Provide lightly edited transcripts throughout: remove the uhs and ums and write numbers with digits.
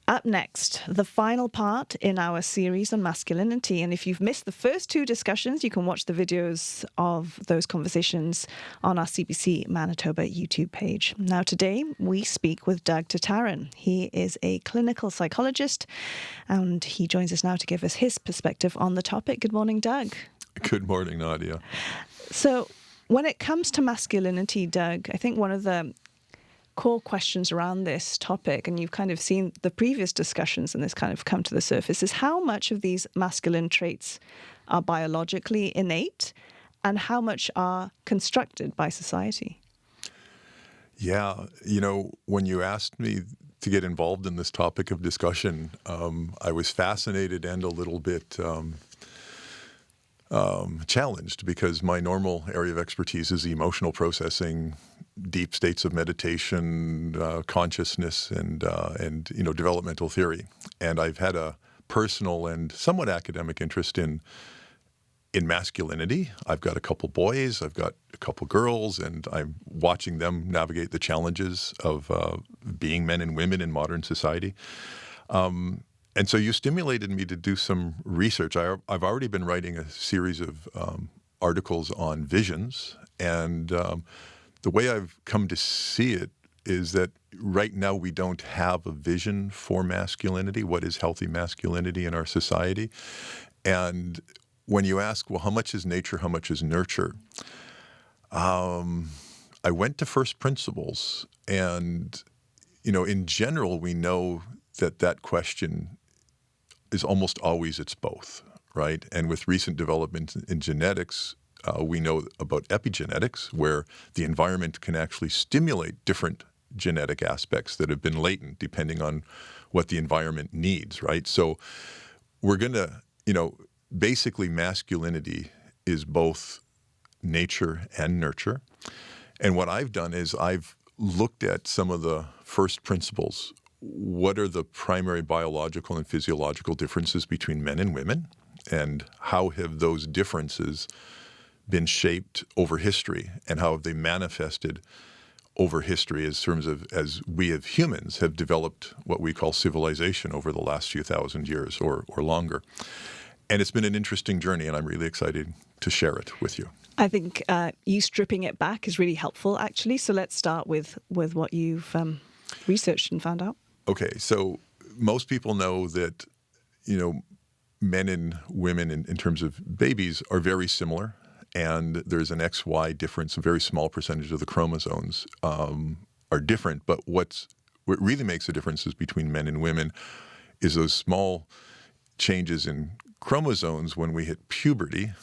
Up next, the final part in our series on masculinity. And if you've missed the first two discussions, you can watch the videos of those conversations on our CBC Manitoba YouTube page. Now, today, we speak with Doug Tataryn. He is a clinical psychologist, and he joins us now to give us his perspective on the topic. Good morning, Doug. Good morning, Nadia. So, when it comes to masculinity, Doug, I think one of the core questions around this topic, and you've kind of seen the previous discussions and this kind of come to the surface, is how much of these masculine traits are biologically innate and how much are constructed by society? Yeah, when you asked me to get involved in this topic of discussion, I was fascinated and a little bit challenged because my normal area of expertise is emotional processing, deep states of meditation, consciousness, and developmental theory. And I've had a personal and somewhat academic interest in masculinity. I've got a couple boys, I've got a couple girls, and I'm watching them navigate the challenges of being men and women in modern society. And so you stimulated me to do some research. I've already been writing a series of articles on visions, and the way I've come to see it is that right now we don't have a vision for masculinity. What is healthy masculinity in our society? And when you ask, well, how much is nature, how much is nurture? I went to first principles, and in general, we know that question is almost always it's both, right? And with recent development in genetics, we know about epigenetics, where the environment can actually stimulate different genetic aspects that have been latent depending on what the environment needs, right? So we're going to, basically masculinity is both nature and nurture. And what I've done is I've looked at some of the first principles. What are the primary biological and physiological differences between men and women? And how have those differences been shaped over history, and how have they manifested over history as we as humans have developed what we call civilization over the last few thousand years or longer. And it's been an interesting journey, and I'm really excited to share it with you. I think you stripping it back is really helpful, actually. So let's start with what you've researched and found out. Okay, so most people know that, men and women in terms of babies are very similar. And there's an XY difference. A very small percentage of the chromosomes are different. But what really makes a difference is between men and women is those small changes in chromosomes when we hit puberty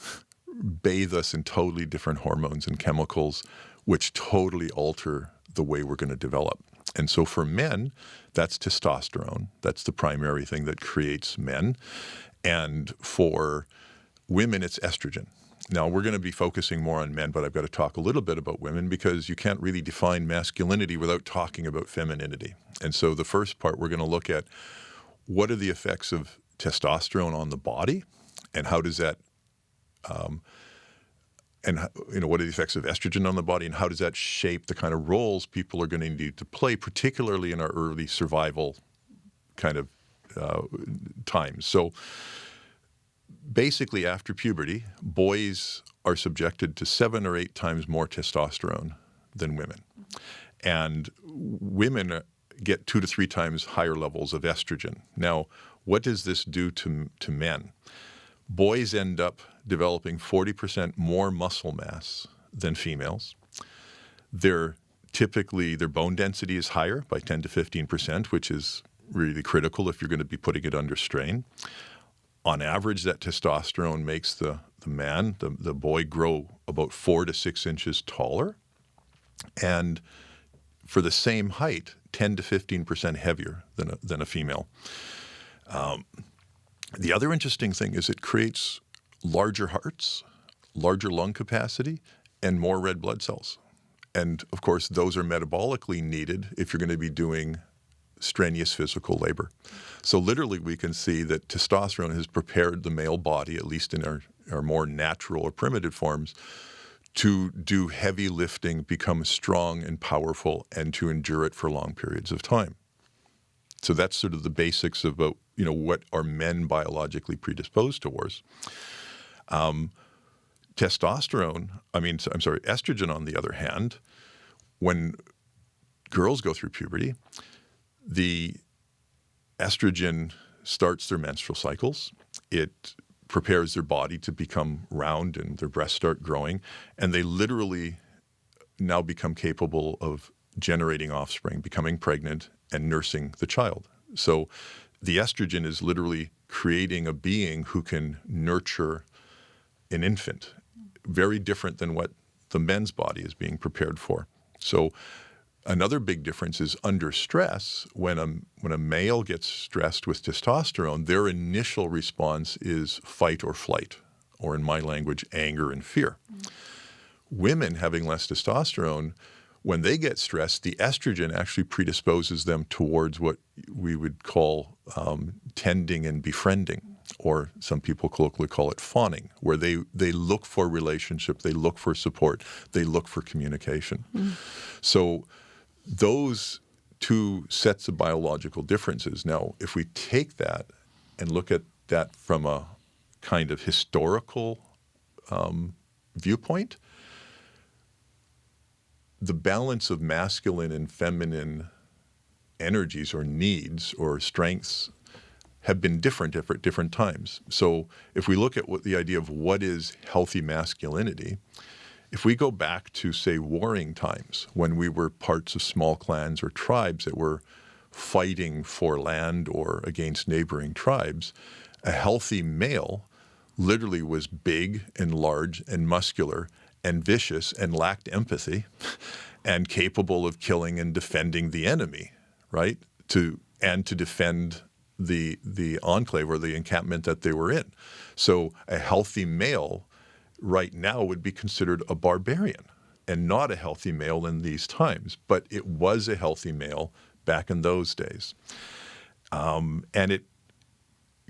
bathe us in totally different hormones and chemicals, which totally alter the way we're going to develop. And so for men, that's testosterone. That's the primary thing that creates men. And for women, it's estrogen. Now, we're going to be focusing more on men, but I've got to talk a little bit about women because you can't really define masculinity without talking about femininity. And so the first part, we're going to look at what are the effects of testosterone on the body, and how does that, what are the effects of estrogen on the body, and how does that shape the kind of roles people are going to need to play, particularly in our early survival kind of times. So basically, after puberty, boys are subjected to 7 or 8 times more testosterone than women. And women get 2 to 3 times higher levels of estrogen. Now, what does this do to men? Boys end up developing 40% more muscle mass than females. Their bone density is higher by 10 to 15%, which is really critical if you're going to be putting it under strain. On average, that testosterone makes the boy grow about 4 to 6 inches taller, and for the same height, 10 to 15% heavier than a female. The other interesting thing is it creates larger hearts, larger lung capacity, and more red blood cells. And of course, those are metabolically needed if you're going to be doing strenuous physical labor. So literally we can see that testosterone has prepared the male body, at least in our more natural or primitive forms, to do heavy lifting, become strong and powerful, and to endure it for long periods of time. So that's sort of the basics of what are men biologically predisposed towards. Estrogen, on the other hand, when girls go through puberty, the estrogen starts their menstrual cycles. It prepares their body to become round and their breasts start growing, and they literally now become capable of generating offspring, becoming pregnant, and nursing the child. So the estrogen is literally creating a being who can nurture an infant, very different than what the men's body is being prepared for. So another big difference is under stress. When a male gets stressed with testosterone, their initial response is fight or flight, or in my language, anger and fear. Women having less testosterone, when they get stressed, the estrogen actually predisposes them towards what we would call tending and befriending, or some people colloquially call it fawning, where they look for relationship, they look for support, they look for communication. So those two sets of biological differences. Now, if we take that and look at that from a kind of historical viewpoint, the balance of masculine and feminine energies or needs or strengths have been different at different times. So if we look at the idea of what is healthy masculinity, if we go back to, say, warring times, when we were parts of small clans or tribes that were fighting for land or against neighboring tribes, a healthy male literally was big and large and muscular and vicious and lacked empathy and capable of killing and defending the enemy, right? To defend the enclave or the encampment that they were in. So a healthy male right now would be considered a barbarian and not a healthy male in these times. But it was a healthy male back in those days. And it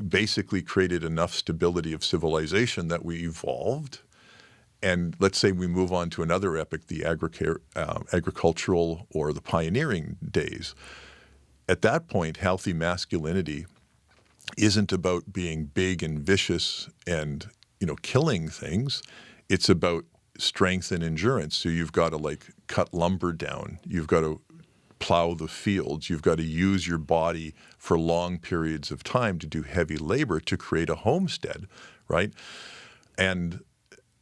basically created enough stability of civilization that we evolved. And let's say we move on to another epoch, the agricultural or the pioneering days. At that point, healthy masculinity isn't about being big and vicious and killing things. It's about strength and endurance. So you've got to cut lumber down. You've got to plow the fields. You've got to use your body for long periods of time to do heavy labor to create a homestead, right? And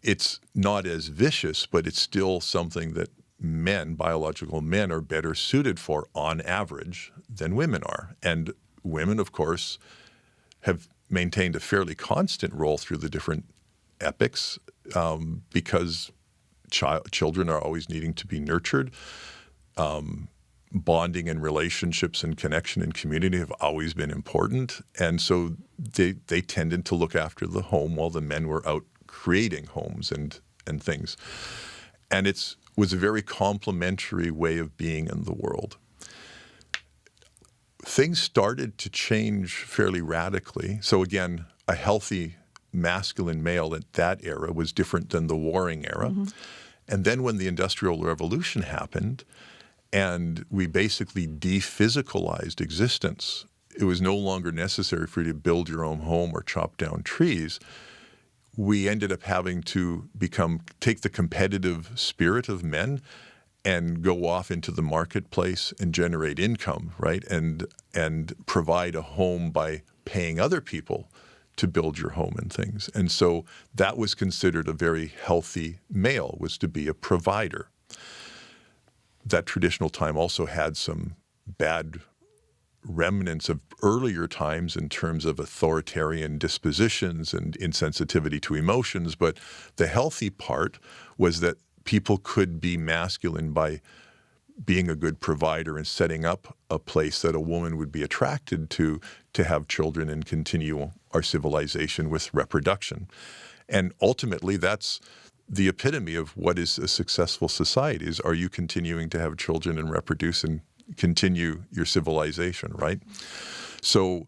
it's not as vicious, but it's still something that biological men, are better suited for on average than women are. And women, of course, have maintained a fairly constant role through the different epochs because children are always needing to be nurtured. Bonding and relationships and connection and community have always been important. And so they tended to look after the home while the men were out creating homes and things. And it was a very complementary way of being in the world. Things started to change fairly radically. So again, a healthy masculine male at that era was different than the warring era. Mm-hmm. And then when the Industrial Revolution happened and we basically dephysicalized existence, it was no longer necessary for you to build your own home or chop down trees. We ended up having to take the competitive spirit of men and go off into the marketplace and generate income, right? And provide a home by paying other people to build your home and things. And so that was considered a very healthy male, was to be a provider. That traditional time also had some bad remnants of earlier times in terms of authoritarian dispositions and insensitivity to emotions, but the healthy part was that people could be masculine by being a good provider and setting up a place that a woman would be attracted to have children and continue our civilization with reproduction. And ultimately, that's the epitome of what is a successful society is, are you continuing to have children and reproduce and continue your civilization, right? So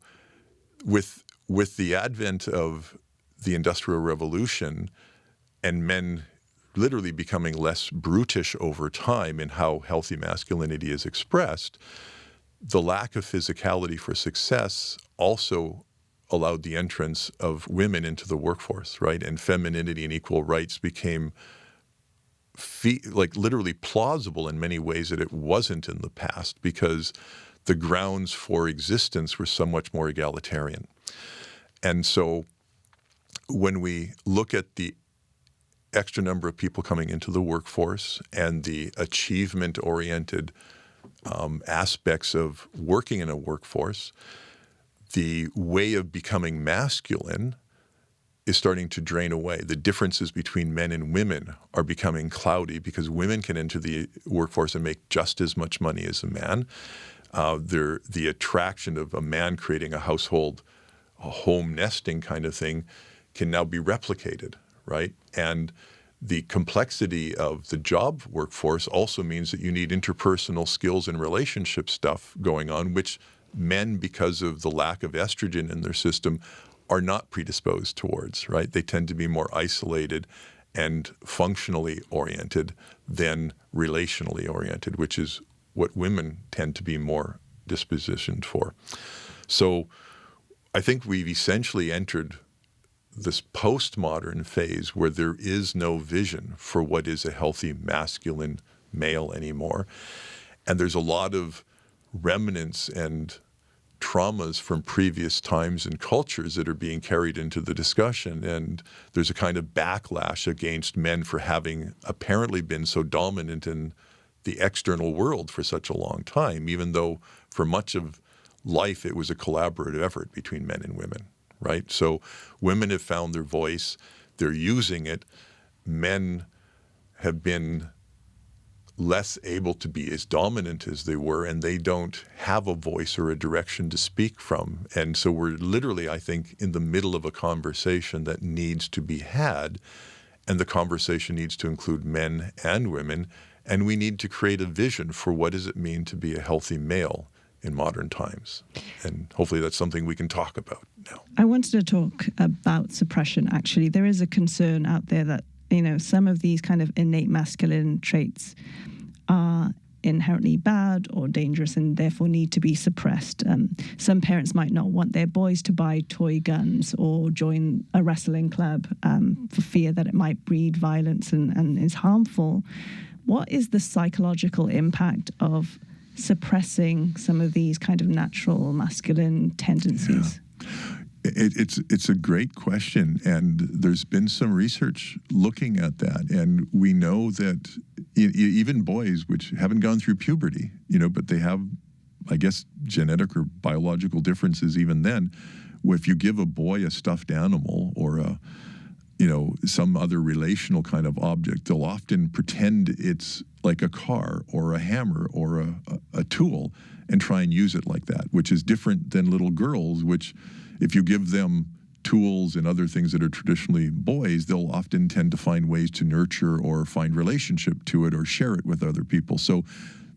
with the advent of the Industrial Revolution and men literally becoming less brutish over time in how healthy masculinity is expressed, the lack of physicality for success also allowed the entrance of women into the workforce, right? And femininity and equal rights became literally plausible in many ways that it wasn't in the past, because the grounds for existence were so much more egalitarian. And so when we look at the extra number of people coming into the workforce and the achievement-oriented aspects of working in a workforce, the way of becoming masculine is starting to drain away. The differences between men and women are becoming cloudy because women can enter the workforce and make just as much money as a man. The attraction of a man creating a household, a home nesting kind of thing, can now be replicated, right? And the complexity of the job workforce also means that you need interpersonal skills and relationship stuff going on, which men, because of the lack of estrogen in their system, are not predisposed towards, right? They tend to be more isolated and functionally oriented than relationally oriented, which is what women tend to be more dispositioned for. So I think we've essentially entered this postmodern phase where there is no vision for what is a healthy masculine male anymore. And there's a lot of remnants and traumas from previous times and cultures that are being carried into the discussion. And there's a kind of backlash against men for having apparently been so dominant in the external world for such a long time, even though for much of life it was a collaborative effort between men and women, right? So women have found their voice, they're using it. Men have been less able to be as dominant as they were, and they don't have a voice or a direction to speak from. And so we're literally, I think, in the middle of a conversation that needs to be had, and the conversation needs to include men and women, and we need to create a vision for what does it mean to be a healthy male in modern times. And hopefully that's something we can talk about now. I wanted to talk about suppression, actually. There is a concern out there that, some of these kind of innate masculine traits are inherently bad or dangerous and therefore need to be suppressed. Some parents might not want their boys to buy toy guns or join a wrestling club for fear that it might breed violence and is harmful. What is the psychological impact of suppressing some of these kind of natural masculine tendencies? Yeah. It's a great question, and there's been some research looking at that, and we know that even boys which haven't gone through puberty, but they have, I guess, genetic or biological differences even then. If you give a boy a stuffed animal or some other relational kind of object, they'll often pretend it's like a car or a hammer or a tool and try and use it like that, which is different than little girls, which if you give them tools and other things that are traditionally boys, they'll often tend to find ways to nurture or find relationship to it or share it with other people. So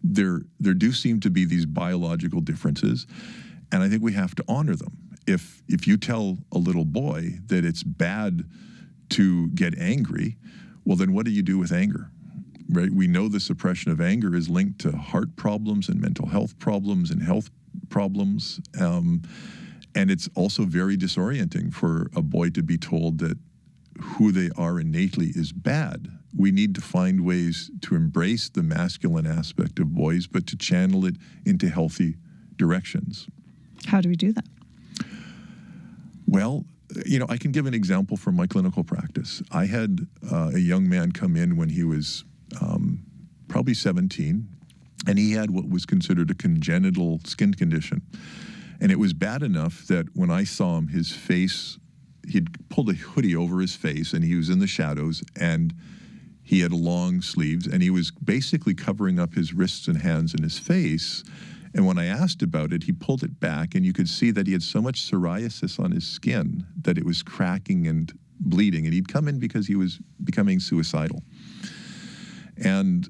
there do seem to be these biological differences, and I think we have to honor them. If you tell a little boy that it's bad to get angry, well, then what do you do with anger? Right? We know the suppression of anger is linked to heart problems and mental health problems and health problems. And it's also very disorienting for a boy to be told that who they are innately is bad. We need to find ways to embrace the masculine aspect of boys, but to channel it into healthy directions. How do we do that? Well, I can give an example from my clinical practice. I had a young man come in when he was probably 17, and he had what was considered a congenital skin condition. And it was bad enough that when I saw him, his face, he'd pulled a hoodie over his face, and he was in the shadows, and he had long sleeves, and he was basically covering up his wrists and hands and his face. And when I asked about it, he pulled it back, and you could see that he had so much psoriasis on his skin that it was cracking and bleeding. And he'd come in because he was becoming suicidal. And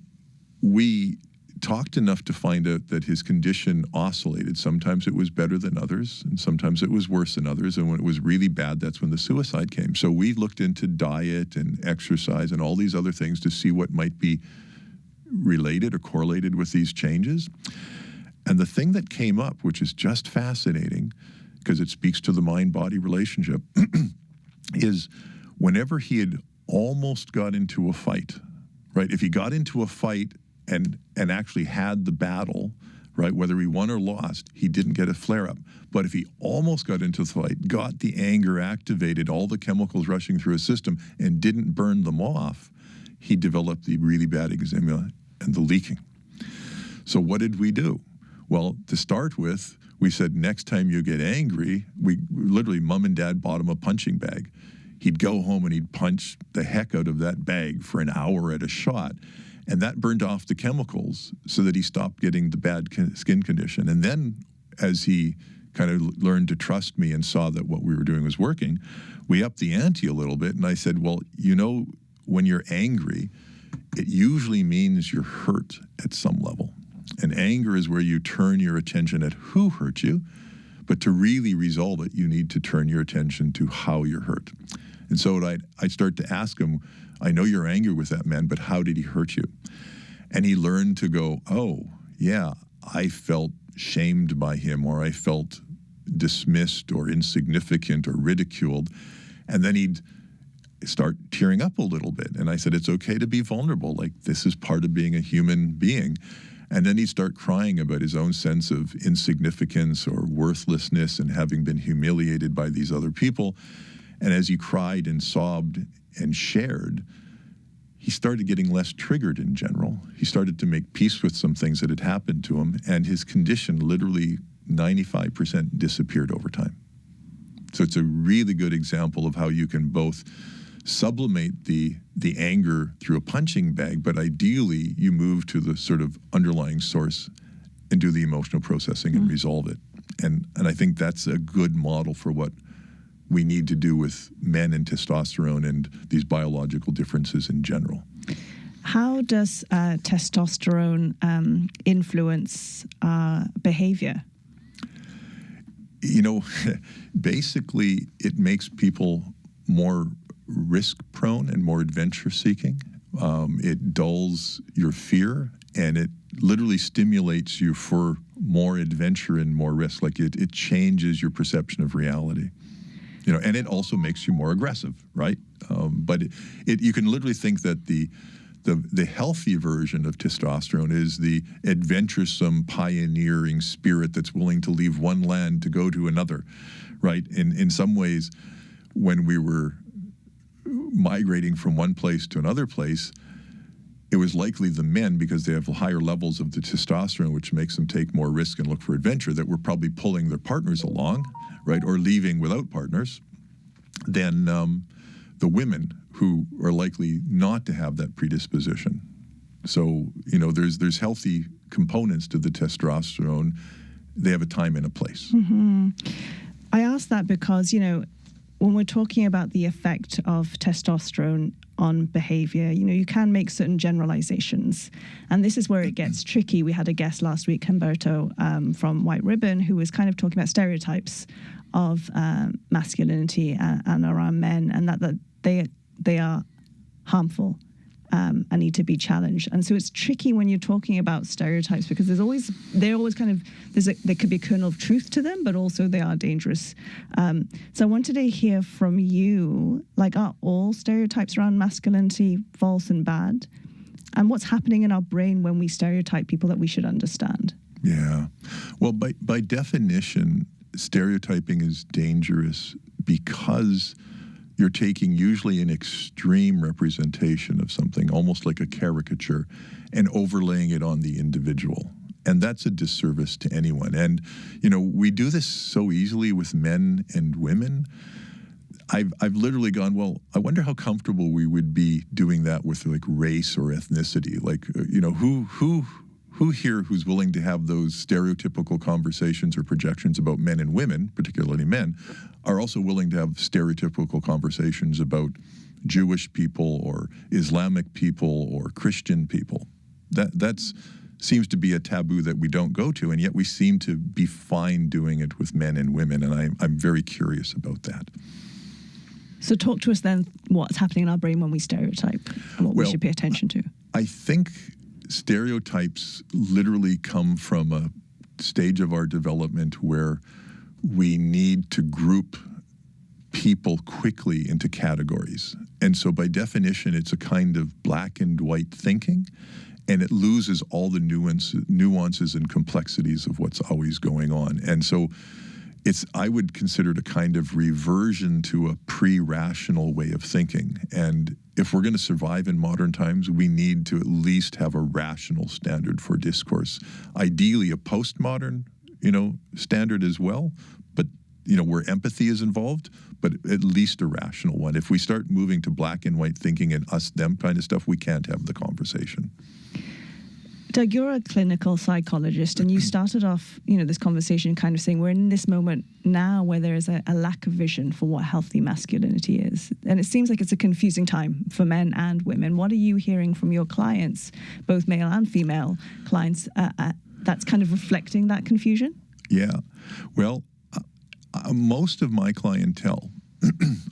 we talked enough to find out that his condition oscillated. Sometimes it was better than others, and sometimes it was worse than others. And when it was really bad, that's when the suicide came. So we looked into diet and exercise and all these other things to see what might be related or correlated with these changes. And the thing that came up, which is just fascinating, because it speaks to the mind-body relationship, is whenever he had almost got into a fight, right? If he got into a fight and actually had the battle, right, whether he won or lost, he didn't get a flare-up. But if he almost got into the fight, got the anger activated, all the chemicals rushing through his system, and didn't burn them off, he developed the really bad eczema and the leaking. So what did we do? Well, to start with, we said, next time you get angry, we literally, Mom and Dad bought him a punching bag. He'd go home and he'd punch the heck out of that bag for an hour at a shot. And that burned off the chemicals so that he stopped getting the bad skin condition. And then as he kind of learned to trust me and saw that what we were doing was working, we upped the ante a little bit. And I said, well, you know, when you're angry, it usually means you're hurt at some level. And anger is where you turn your attention at who hurt you. But to really resolve it, you need to turn your attention to how you're hurt. And so I'd start to ask him, I know you're angry with that man, but how did he hurt you? And he learned to go, oh, yeah, I felt shamed by him, or I felt dismissed or insignificant or ridiculed. And then he'd start tearing up a little bit. And I said, it's okay to be vulnerable. Like, this is part of being a human being. And then he'd start crying about his own sense of insignificance or worthlessness and having been humiliated by these other people. And as he cried and sobbed and shared, he started getting less triggered in general. He started to make peace with some things that had happened to him, and his condition literally 95% disappeared over time. So it's a really good example of how you can both sublimate the anger through a punching bag, but ideally you move to the sort of underlying source and do the emotional processing and resolve it. And I think that's a good model for what we need to do with men and testosterone and these biological differences in general. How does testosterone influence behavior? You know, basically it makes people more risk-prone and more adventure-seeking. It dulls your fear, and it literally stimulates you for more adventure and more risk. Like it changes your perception of reality. You know, and it also makes you more aggressive, right? But you can literally think that the healthy version of testosterone is the adventuresome, pioneering spirit that's willing to leave one land to go to another, right? In some ways, when we were migrating from one place to another place, it was likely the men, because they have higher levels of the testosterone, which makes them take more risk and look for adventure, that were probably pulling their partners along, right, or leaving without partners, than the women who are likely not to have that predisposition. So, you know, there's healthy components to the testosterone. They have a time and a place. Mm-hmm. I ask that because, you know, when we're talking about the effect of testosterone on behavior, you know, you can make certain generalizations. And this is where it gets tricky. We had a guest last week, Humberto, from White Ribbon, who was kind of talking about stereotypes of masculinity and around men, and that they are harmful and need to be challenged. And so it's tricky when you're talking about stereotypes, because there could be a kernel of truth to them, but also they are dangerous. So I wanted to hear from you, like, are all stereotypes around masculinity false and bad? And what's happening in our brain when we stereotype people that we should understand? Yeah. Well, by definition, stereotyping is dangerous because you're taking usually an extreme representation of something, almost like a caricature, and overlaying it on the individual. And that's a disservice to anyone. And, you know, we do this so easily with men and women. I've literally gone, well, I wonder how comfortable we would be doing that with, like, race or ethnicity. Like, you know, who here who's willing to have those stereotypical conversations or projections about men and women, particularly men, are also willing to have stereotypical conversations about Jewish people or Islamic people or Christian people? That seems to be a taboo that we don't go to, and yet we seem to be fine doing it with men and women, and I'm very curious about that. So talk to us then, what's happening in our brain when we stereotype and what we should pay attention to. I think stereotypes literally come from a stage of our development where we need to group people quickly into categories. And so by definition, it's a kind of black and white thinking, and it loses all the nuances and complexities of what's always going on. And so I would consider it a kind of reversion to a pre-rational way of thinking. And if we're going to survive in modern times, we need to at least have a rational standard for discourse. Ideally, a postmodern, standard as well, but, where empathy is involved, but at least a rational one. If we start moving to black and white thinking and us, them kind of stuff, we can't have the conversation. Doug, you're a clinical psychologist, and you started off, this conversation kind of saying we're in this moment now where there is a lack of vision for what healthy masculinity is. And it seems like it's a confusing time for men and women. What are you hearing from your clients, both male and female clients, that's kind of reflecting that confusion? Yeah. Well, most of my clientele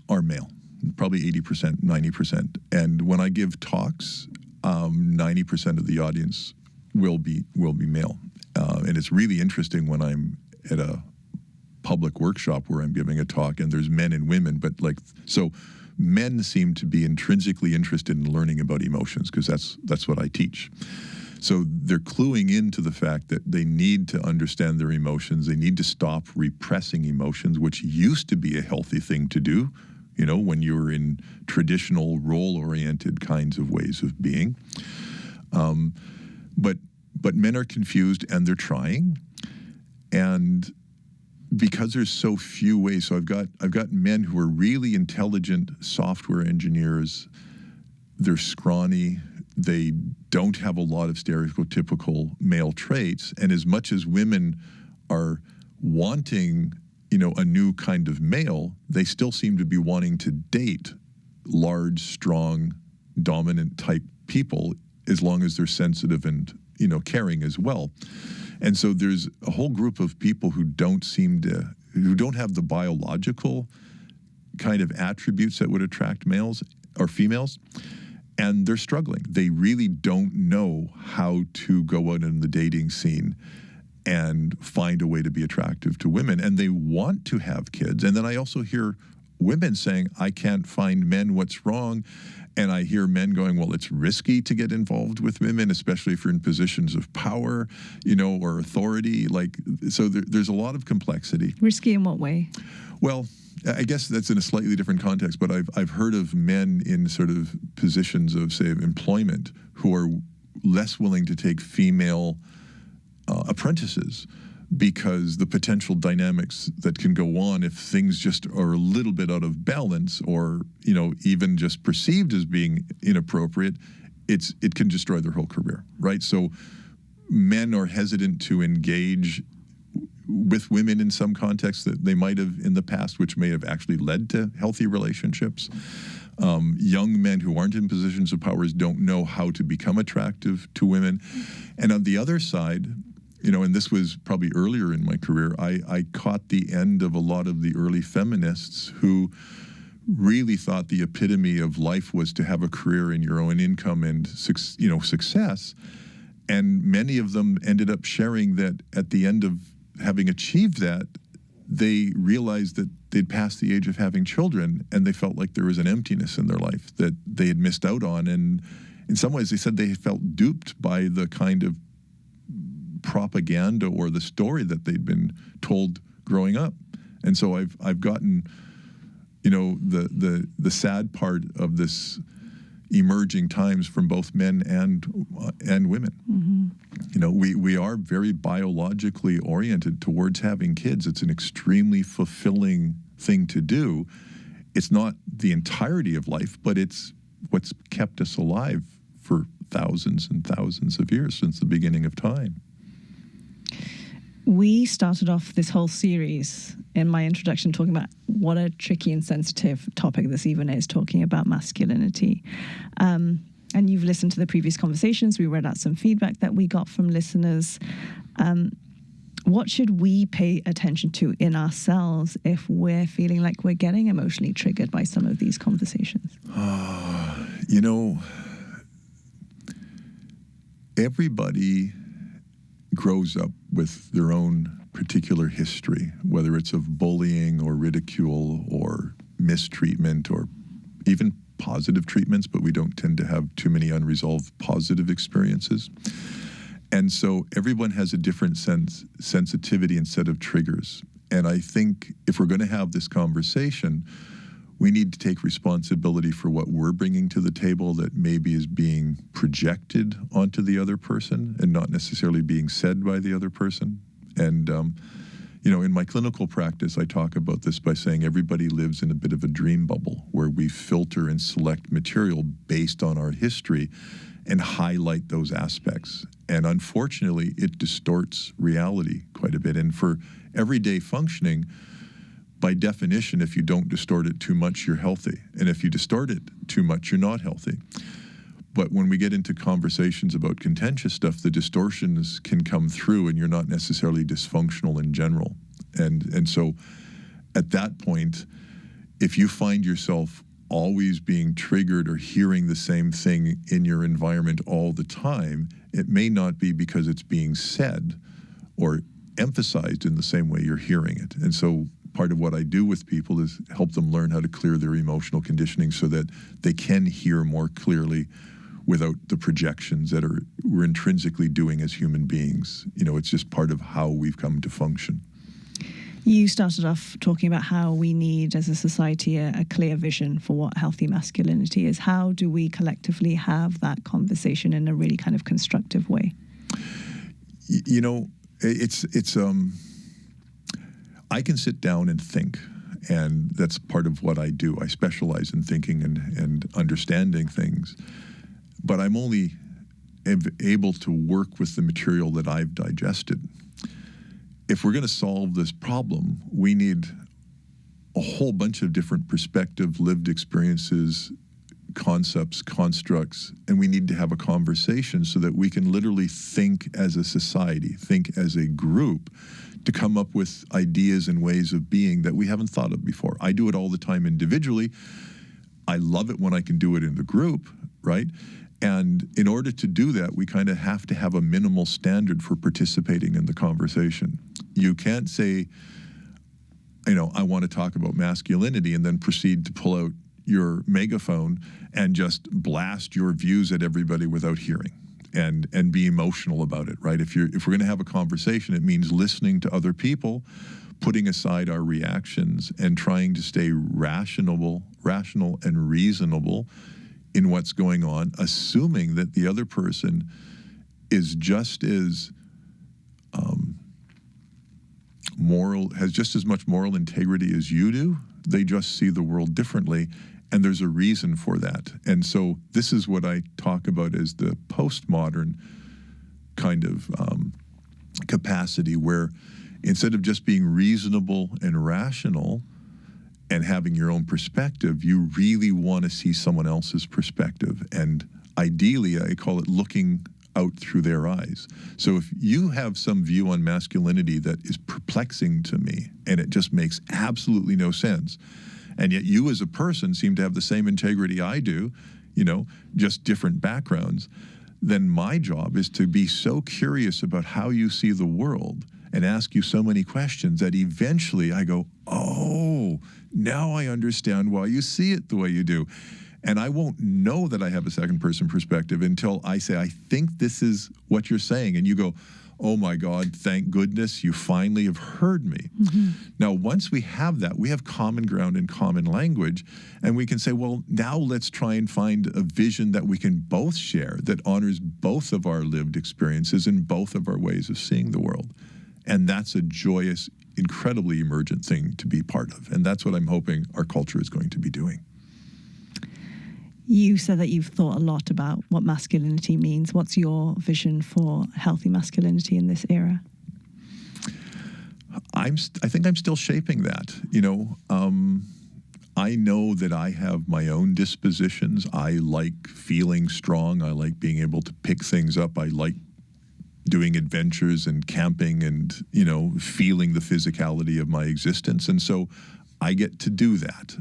are male, probably 80%, 90%. And when I give talks, 90% of the audience will be male. And it's really interesting when I'm at a public workshop where I'm giving a talk and there's men and women, but so men seem to be intrinsically interested in learning about emotions because that's what I teach. So they're cluing into the fact that they need to understand their emotions. They need to stop repressing emotions, which used to be a healthy thing to do, when you were in traditional role-oriented kinds of ways of being. But men are confused and they're trying. And because there's so few ways, so I've got men who are really intelligent software engineers. They're scrawny. They don't have a lot of stereotypical male traits. And as much as women are wanting, a new kind of male, they still seem to be wanting to date large, strong, dominant type people as long as they're sensitive and, caring as well. And so there's a whole group of people who don't have the biological kind of attributes that would attract males or females. And they're struggling. They really don't know how to go out in the dating scene and find a way to be attractive to women. And they want to have kids. And then I also hear women saying, I can't find men, what's wrong? And I hear men going, well, it's risky to get involved with women, especially if you're in positions of power, or authority. So there's a lot of complexity. Risky in what way? Well, I guess that's in a slightly different context, but I've heard of men in sort of positions of, say, employment who are less willing to take female apprentices because the potential dynamics that can go on if things just are a little bit out of balance or, even just perceived as being inappropriate, it can destroy their whole career, right? So men are hesitant to engage with women in some contexts that they might have in the past, which may have actually led to healthy relationships. Young men who aren't in positions of power don't know how to become attractive to women. And on the other side, and this was probably earlier in my career, I caught the end of a lot of the early feminists who really thought the epitome of life was to have a career and your own income and, success. And many of them ended up sharing that at the end of having achieved that, they realized that they'd passed the age of having children and they felt like there was an emptiness in their life that they had missed out on. And in some ways, they said they felt duped by the kind of propaganda or the story that they'd been told growing up. And so I've gotten, the sad part of this emerging times from both men and women. Mm-hmm. We are very biologically oriented towards having kids. It's an extremely fulfilling thing to do. It's not the entirety of life, but it's what's kept us alive for thousands and thousands of years since the beginning of time. We started off this whole series in my introduction talking about what a tricky and sensitive topic this even is, talking about masculinity. And you've listened to the previous conversations. We read out some feedback that we got from listeners. What should we pay attention to in ourselves if we're feeling like we're getting emotionally triggered by some of these conversations? Everybody grows up with their own particular history, whether it's of bullying or ridicule or mistreatment or even positive treatments, but we don't tend to have too many unresolved positive experiences. And so everyone has a different sensitivity and set of triggers. And I think if we're going to have this conversation, we need to take responsibility for what we're bringing to the table that maybe is being projected onto the other person and not necessarily being said by the other person. And, in my clinical practice, I talk about this by saying everybody lives in a bit of a dream bubble where we filter and select material based on our history and highlight those aspects. And unfortunately, it distorts reality quite a bit. And for everyday functioning, by definition, if you don't distort it too much, you're healthy. And if you distort it too much, you're not healthy. But when we get into conversations about contentious stuff, the distortions can come through and you're not necessarily dysfunctional in general. And so at that point, if you find yourself always being triggered or hearing the same thing in your environment all the time, it may not be because it's being said or emphasized in the same way you're hearing it. And so part of what I do with people is help them learn how to clear their emotional conditioning so that they can hear more clearly without the projections that we're intrinsically doing as human beings. It's just part of how we've come to function. You started off talking about how we need, as a society, a clear vision for what healthy masculinity is. How do we collectively have that conversation in a really kind of constructive way? I can sit down and think, and that's part of what I do. I specialize in thinking and understanding things, but I'm only able to work with the material that I've digested. If we're going to solve this problem, we need a whole bunch of different perspectives, lived experiences, concepts, constructs, and we need to have a conversation so that we can literally think as a society, think as a group, to come up with ideas and ways of being that we haven't thought of before. I do it all the time individually. I love it when I can do it in the group, right? And in order to do that, we kind of have to have a minimal standard for participating in the conversation. You can't say, I want to talk about masculinity and then proceed to pull out your megaphone and just blast your views at everybody without hearing and be emotional about it, right? If we're going to have a conversation, it means listening to other people, putting aside our reactions and trying to stay rational and reasonable in what's going on, assuming that the other person is just as moral, has just as much moral integrity as you do. They just see the world differently, and there's a reason for that. And so this is what I talk about as the postmodern kind of capacity, where instead of just being reasonable and rational and having your own perspective, you really want to see someone else's perspective. And ideally, I call it looking out through their eyes. So if you have some view on masculinity that is perplexing to me and it just makes absolutely no sense, and yet you as a person seem to have the same integrity I do, just different backgrounds, then my job is to be so curious about how you see the world and ask you so many questions that eventually I go, oh, now I understand why you see it the way you do. And I won't know that I have a second person perspective until I say, I think this is what you're saying. And you go, oh my God, thank goodness you finally have heard me. Mm-hmm. Now, once we have that, we have common ground and common language, and we can say, well, now let's try and find a vision that we can both share that honors both of our lived experiences and both of our ways of seeing the world. And that's a joyous, incredibly emergent thing to be part of. And that's what I'm hoping our culture is going to be doing. You said that you've thought a lot about what masculinity means. What's your vision for healthy masculinity in this era? I think I'm still shaping that. I know that I have my own dispositions. I like feeling strong. I like being able to pick things up. I like doing adventures and camping and, feeling the physicality of my existence. And so I get to do that.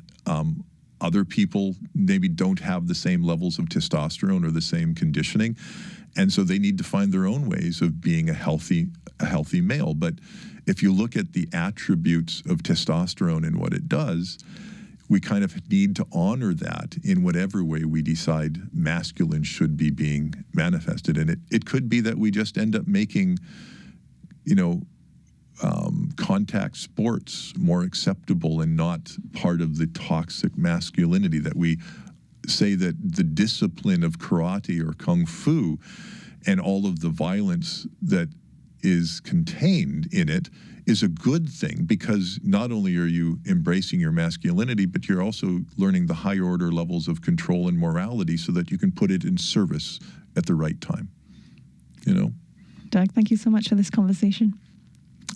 Other people maybe don't have the same levels of testosterone or the same conditioning, and so they need to find their own ways of being a healthy male. But if you look at the attributes of testosterone and what it does, we kind of need to honor that in whatever way we decide masculine should be being manifested. And it could be that we just end up making, contact sports more acceptable and not part of the toxic masculinity, that we say that the discipline of karate or kung fu and all of the violence that is contained in it is a good thing, because not only are you embracing your masculinity, but you're also learning the higher order levels of control and morality so that you can put it in service at the right time. Doug, thank you so much for this conversation.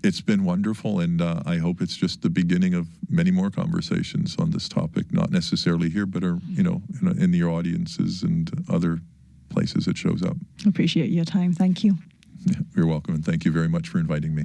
It's been wonderful, and I hope it's just the beginning of many more conversations on this topic, not necessarily here, but in the audiences and other places it shows up. Appreciate your time. Thank you. You're welcome, and thank you very much for inviting me.